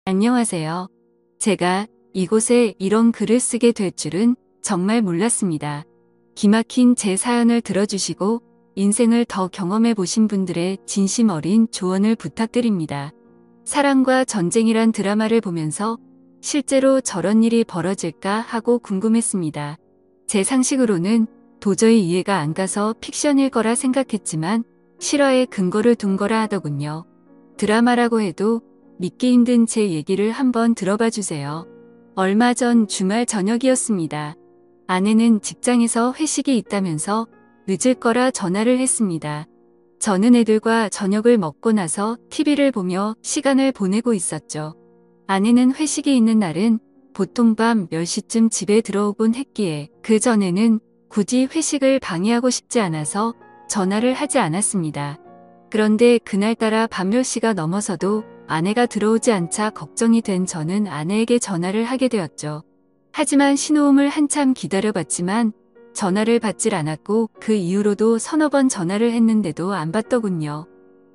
안녕하세요. 제가 이곳에 이런 글을 쓰게 될 줄은 정말 몰랐습니다. 기막힌 제 사연을 들어주시고 인생을 더 경험해 보신 분들의 진심 어린 조언을 부탁드립니다. 사랑과 전쟁이란 드라마를 보면서 실제로 저런 일이 벌어질까 하고 궁금했습니다. 제 상식으로는 도저히 이해가 안 가서 픽션일 거라 생각했지만 실화에 근거를 둔 거라 하더군요. 드라마라고 해도 믿기 힘든 제 얘기를 한번 들어봐 주세요. 얼마 전 주말 저녁이었습니다. 아내는 직장에서 회식이 있다면서 늦을 거라 전화를 했습니다. 저는 애들과 저녁을 먹고 나서 TV를 보며 시간을 보내고 있었죠. 아내는 회식이 있는 날은 보통 밤 10시쯤 집에 들어오곤 했기에 그 전에는 굳이 회식을 방해하고 싶지 않아서 전화를 하지 않았습니다. 그런데 그날따라 밤 10시가 넘어서도 아내가 들어오지 않자 걱정이 된 저는 아내에게 전화를 하게 되었죠. 하지만 신호음을 한참 기다려봤지만 전화를 받질 않았고 그 이후로도 서너 번 전화를 했는데도 안 받더군요.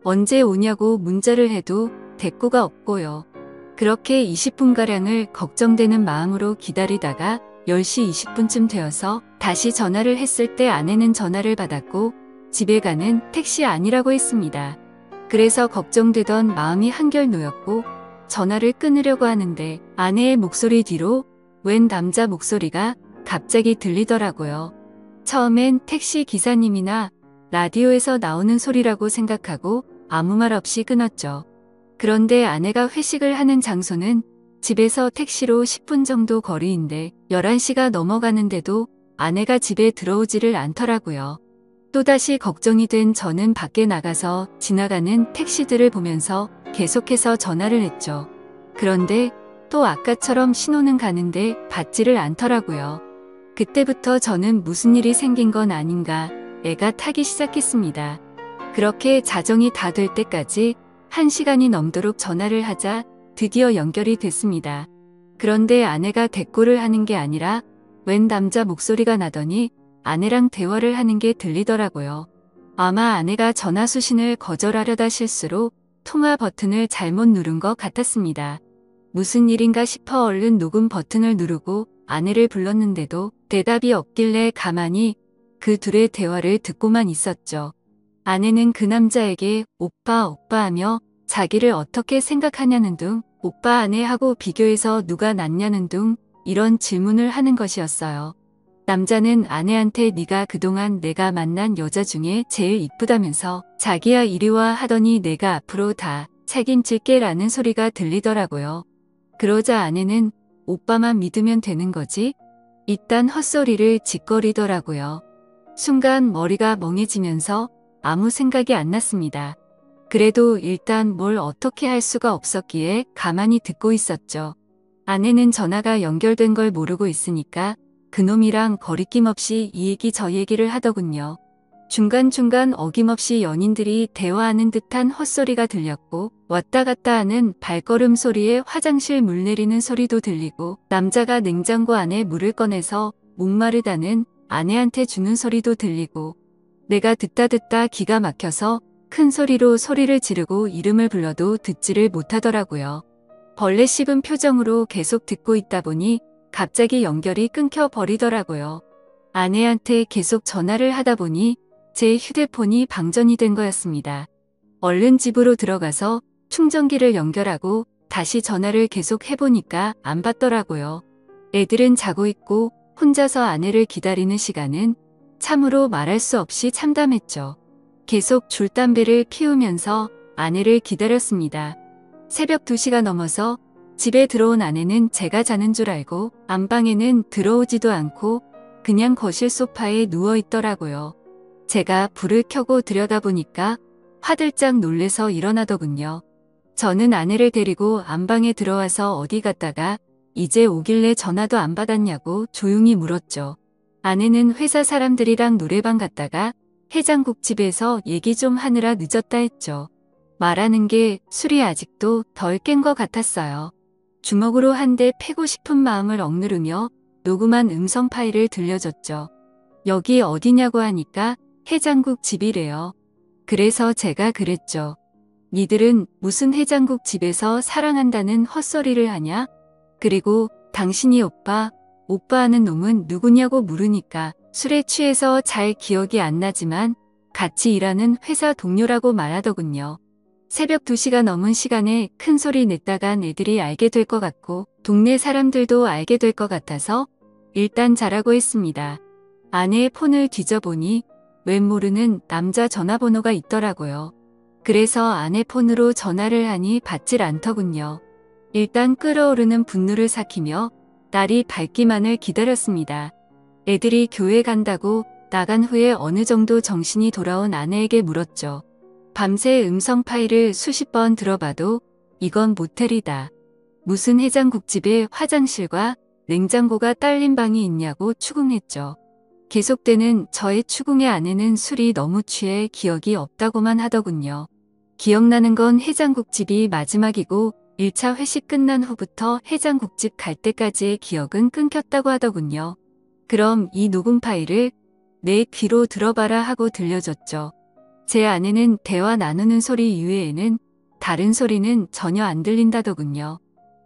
언제 오냐고 문자를 해도 대꾸가 없고요. 그렇게 20분가량을 걱정되는 마음으로 기다리다가 10시 20분쯤 되어서 다시 전화를 했을 때 아내는 전화를 받았고 집에 가는 택시 아니라고 했습니다. 그래서 걱정되던 마음이 한결 놓였고 전화를 끊으려고 하는데 아내의 목소리 뒤로 웬 남자 목소리가 갑자기 들리더라고요. 처음엔 택시 기사님이나 라디오에서 나오는 소리라고 생각하고 아무 말 없이 끊었죠. 그런데 아내가 회식을 하는 장소는 집에서 택시로 10분 정도 거리인데 11시가 넘어가는데도 아내가 집에 들어오지를 않더라고요. 또다시 걱정이 된 저는 밖에 나가서 지나가는 택시들을 보면서 계속해서 전화를 했죠. 그런데 또 아까처럼 신호는 가는데 받지를 않더라고요. 그때부터 저는 무슨 일이 생긴 건 아닌가 애가 타기 시작했습니다. 그렇게 자정이 다 될 때까지 1시간이 넘도록 전화를 하자 드디어 연결이 됐습니다. 그런데 아내가 대꾸를 하는 게 아니라 웬 남자 목소리가 나더니 아내랑 대화를 하는 게 들리더라고요. 아마 아내가 전화 수신을 거절하려다 실수로 통화 버튼을 잘못 누른 것 같았습니다. 무슨 일인가 싶어 얼른 녹음 버튼을 누르고 아내를 불렀는데도 대답이 없길래 가만히 그 둘의 대화를 듣고만 있었죠. 아내는 그 남자에게 오빠 오빠 하며 자기를 어떻게 생각하냐는 둥, 오빠 아내하고 비교해서 누가 낫냐는 둥 이런 질문을 하는 것이었어요. 남자는 아내한테 네가 그동안 내가 만난 여자 중에 제일 이쁘다면서 자기야 이리 와 하더니 내가 앞으로 다 책임질게 라는 소리가 들리더라고요. 그러자 아내는 오빠만 믿으면 되는 거지? 이딴 헛소리를 짓거리더라고요. 순간 머리가 멍해지면서 아무 생각이 안 났습니다. 그래도 일단 뭘 어떻게 할 수가 없었기에 가만히 듣고 있었죠. 아내는 전화가 연결된 걸 모르고 있으니까 그놈이랑 거리낌 없이 이 얘기 저 얘기를 하더군요. 중간중간 어김없이 연인들이 대화하는 듯한 헛소리가 들렸고 왔다 갔다 하는 발걸음 소리에 화장실 물 내리는 소리도 들리고 남자가 냉장고 안에 물을 꺼내서 목마르다는 아내한테 주는 소리도 들리고 내가 듣다 기가 막혀서 큰 소리로 소리를 지르고 이름을 불러도 듣지를 못하더라고요. 벌레 씹은 표정으로 계속 듣고 있다 보니 갑자기 연결이 끊겨버리더라고요. 아내한테 계속 전화를 하다 보니 제 휴대폰이 방전이 된 거였습니다. 얼른 집으로 들어가서 충전기를 연결하고 다시 전화를 계속 해보니까 안 받더라고요. 애들은 자고 있고 혼자서 아내를 기다리는 시간은 참으로 말할 수 없이 참담했죠. 계속 줄담배를 피우면서 아내를 기다렸습니다. 새벽 2시가 넘어서 집에 들어온 아내는 제가 자는 줄 알고 안방에는 들어오지도 않고 그냥 거실 소파에 누워 있더라고요. 제가 불을 켜고 들여다보니까 화들짝 놀래서 일어나더군요. 저는 아내를 데리고 안방에 들어와서 어디 갔다가 이제 오길래 전화도 안 받았냐고 조용히 물었죠. 아내는 회사 사람들이랑 노래방 갔다가 해장국집에서 얘기 좀 하느라 늦었다 했죠. 말하는 게 술이 아직도 덜 깬 것 같았어요. 주먹으로 한 대 패고 싶은 마음을 억누르며 녹음한 음성 파일을 들려줬죠. 여기 어디냐고 하니까 해장국 집이래요. 그래서 제가 그랬죠. 니들은 무슨 해장국 집에서 사랑한다는 헛소리를 하냐? 그리고 당신이 오빠 하는 놈은 누구냐고 물으니까 술에 취해서 잘 기억이 안 나지만 같이 일하는 회사 동료라고 말하더군요. 새벽 2시가 넘은 시간에 큰 소리 냈다간 애들이 알게 될 것 같고 동네 사람들도 알게 될 것 같아서 일단 자라고 했습니다. 아내의 폰을 뒤져보니 웬 모르는 남자 전화번호가 있더라고요. 그래서 아내 폰으로 전화를 하니 받질 않더군요. 일단 끓어오르는 분노를 삭히며 날이 밝기만을 기다렸습니다. 애들이 교회 간다고 나간 후에 어느 정도 정신이 돌아온 아내에게 물었죠. 밤새 음성 파일을 수십 번 들어봐도 이건 모텔이다. 무슨 해장국집에 화장실과 냉장고가 딸린 방이 있냐고 추궁했죠. 계속되는 저의 추궁에 아내는 술이 너무 취해 기억이 없다고만 하더군요. 기억나는 건 해장국집이 마지막이고 1차 회식 끝난 후부터 해장국집 갈 때까지의 기억은 끊겼다고 하더군요. 그럼 이 녹음 파일을 내 귀로 들어봐라 하고 들려줬죠. 제 아내는 대화 나누는 소리 이외에는 다른 소리는 전혀 안 들린다더군요.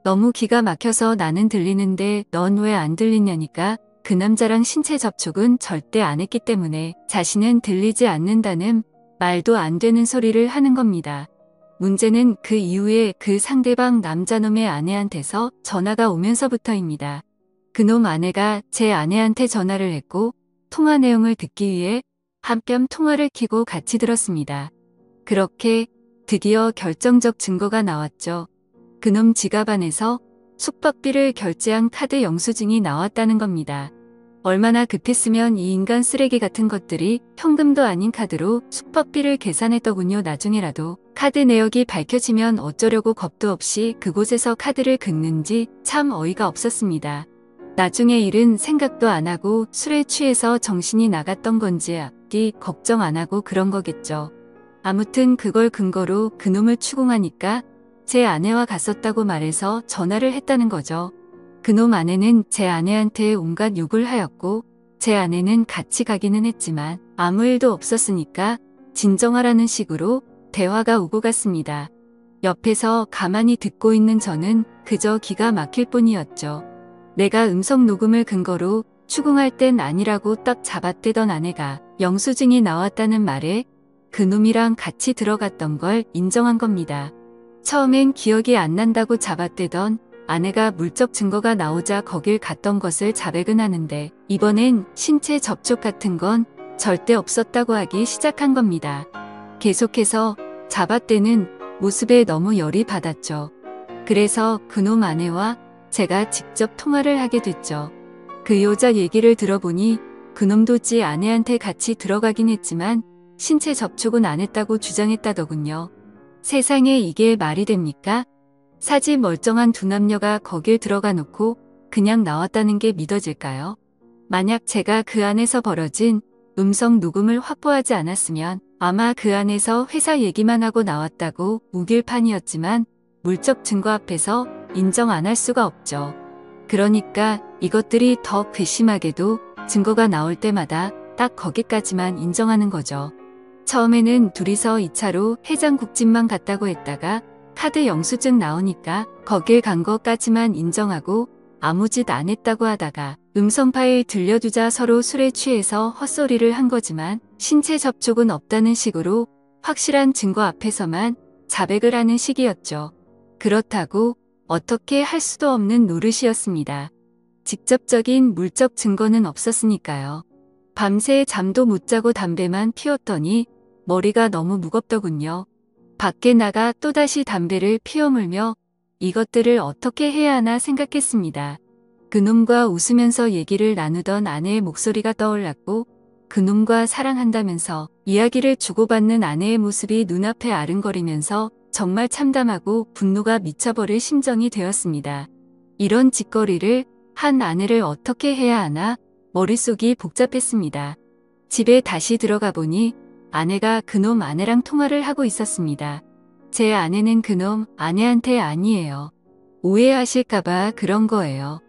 너무 기가 막혀서 나는 들리는데 넌 왜 안 들리냐니까 그 남자랑 신체 접촉은 절대 안 했기 때문에 자신은 들리지 않는다는 말도 안 되는 소리를 하는 겁니다. 문제는 그 이후에 그 상대방 남자놈의 아내한테서 전화가 오면서부터입니다. 그놈 아내가 제 아내한테 전화를 했고 통화 내용을 듣기 위해 한뼘 통화를 켜고 같이 들었습니다. 그렇게 드디어 결정적 증거가 나왔죠. 그놈 지갑 안에서 숙박비를 결제한 카드 영수증이 나왔다는 겁니다. 얼마나 급했으면 이 인간 쓰레기 같은 것들이 현금도 아닌 카드로 숙박비를 계산했더군요. 나중에라도 카드 내역이 밝혀지면 어쩌려고 겁도 없이 그곳에서 카드를 긁는지 참 어이가 없었습니다. 나중에 일은 생각도 안 하고 술에 취해서 정신이 나갔던 건지 앞뒤 걱정 안 하고 그런 거겠죠. 아무튼 그걸 근거로 그놈을 추궁하니까 제 아내와 갔었다고 말해서 전화를 했다는 거죠. 그놈 아내는 제 아내한테 온갖 욕을 하였고 제 아내는 같이 가기는 했지만 아무 일도 없었으니까 진정하라는 식으로 대화가 오고 갔습니다. 옆에서 가만히 듣고 있는 저는 그저 기가 막힐 뿐이었죠. 내가 음성 녹음을 근거로 추궁할 땐 아니라고 딱 잡아떼던 아내가 영수증이 나왔다는 말에 그놈이랑 같이 들어갔던 걸 인정한 겁니다. 처음엔 기억이 안 난다고 잡아떼던 아내가 물적 증거가 나오자 거길 갔던 것을 자백은 하는데 이번엔 신체 접촉 같은 건 절대 없었다고 하기 시작한 겁니다. 계속해서 잡아떼는 모습에 너무 열이 받았죠. 그래서 그놈 아내와 제가 직접 통화를 하게 됐죠. 그 여자 얘기를 들어보니 그놈도 지 아내한테 같이 들어가긴 했지만 신체 접촉은 안 했다고 주장했다더군요. 세상에 이게 말이 됩니까? 사지 멀쩡한 두 남녀가 거길 들어가 놓고 그냥 나왔다는 게 믿어질까요? 만약 제가 그 안에서 벌어진 음성 녹음을 확보하지 않았으면 아마 그 안에서 회사 얘기만 하고 나왔다고 우길 판이었지만 물적 증거 앞에서 인정 안 할 수가 없죠. 그러니까 이것들이 더 괘씸하게도 증거가 나올 때마다 딱 거기까지만 인정하는 거죠. 처음에는 둘이서 2차로 해장국집만 갔다고 했다가 카드 영수증 나오니까 거길 간 것까지만 인정하고 아무 짓 안 했다고 하다가 음성 파일 들려주자 서로 술에 취해서 헛소리를 한 거지만 신체 접촉은 없다는 식으로 확실한 증거 앞에서만 자백을 하는 식이었죠. 그렇다고 어떻게 할 수도 없는 노릇이었습니다. 직접적인 물적 증거는 없었으니까요. 밤새 잠도 못 자고 담배만 피웠더니 머리가 너무 무겁더군요. 밖에 나가 또다시 담배를 피워물며 이것들을 어떻게 해야 하나 생각했습니다. 그놈과 웃으면서 얘기를 나누던 아내의 목소리가 떠올랐고 그놈과 사랑한다면서 이야기를 주고받는 아내의 모습이 눈앞에 아른거리면서 정말 참담하고 분노가 미쳐버릴 심정이 되었습니다. 이런 짓거리를 한 아내를 어떻게 해야 하나 머릿속이 복잡했습니다. 집에 다시 들어가 보니 아내가 그놈 아내랑 통화를 하고 있었습니다. 제 아내는 그놈 아내한테 아니에요. 오해하실까봐 그런 거예요.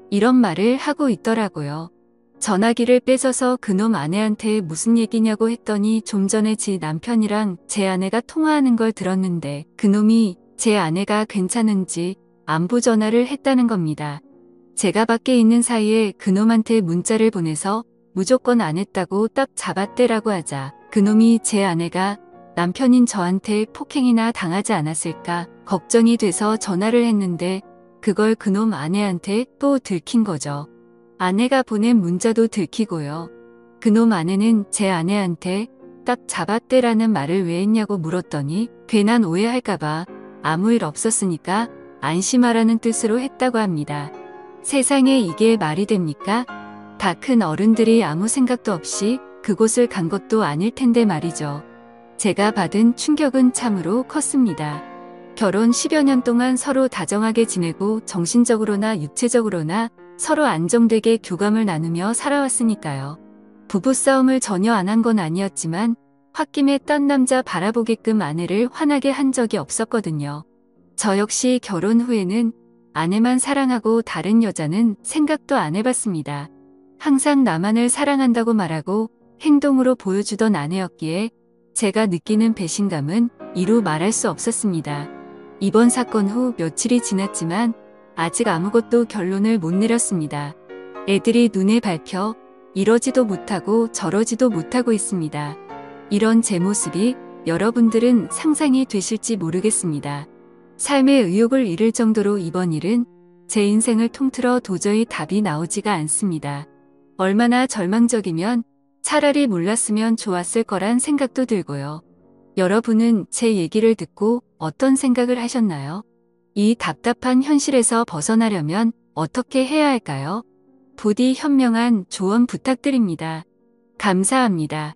이런 말을 하고 있더라고요. 전화기를 뺏어서 그놈 아내한테 무슨 얘기냐고 했더니 좀 전에 지 남편이랑 제 아내가 통화하는 걸 들었는데 그놈이 제 아내가 괜찮은지 안부 전화를 했다는 겁니다. 제가 밖에 있는 사이에 그놈한테 문자를 보내서 무조건 안 했다고 딱 잡았대라고 하자 그놈이 제 아내가 남편인 저한테 폭행이나 당하지 않았을까 걱정이 돼서 전화를 했는데 그걸 그놈 아내한테 또 들킨 거죠. 아내가 보낸 문자도 들키고요. 그놈 아내는 제 아내한테 딱 잡았대라는 말을 왜 했냐고 물었더니 괜한 오해할까봐 아무 일 없었으니까 안심하라는 뜻으로 했다고 합니다. 세상에 이게 말이 됩니까? 다 큰 어른들이 아무 생각도 없이 그곳을 간 것도 아닐 텐데 말이죠. 제가 받은 충격은 참으로 컸습니다. 결혼 10여 년 동안 서로 다정하게 지내고 정신적으로나 육체적으로나 서로 안정되게 교감을 나누며 살아왔으니까요. 부부싸움을 전혀 안 한 건 아니었지만 홧김에 딴 남자 바라보게끔 아내를 화나게 한 적이 없었거든요. 저 역시 결혼 후에는 아내만 사랑하고 다른 여자는 생각도 안 해봤습니다. 항상 나만을 사랑한다고 말하고 행동으로 보여주던 아내였기에 제가 느끼는 배신감은 이루 말할 수 없었습니다. 이번 사건 후 며칠이 지났지만 아직 아무것도 결론을 못 내렸습니다. 애들이 눈에 밟혀 이러지도 못하고 저러지도 못하고 있습니다. 이런 제 모습이 여러분들은 상상이 되실지 모르겠습니다. 삶의 의욕을 잃을 정도로 이번 일은 제 인생을 통틀어 도저히 답이 나오지가 않습니다. 얼마나 절망적이면 차라리 몰랐으면 좋았을 거란 생각도 들고요. 여러분은 제 얘기를 듣고 어떤 생각을 하셨나요? 이 답답한 현실에서 벗어나려면 어떻게 해야 할까요? 부디 현명한 조언 부탁드립니다. 감사합니다.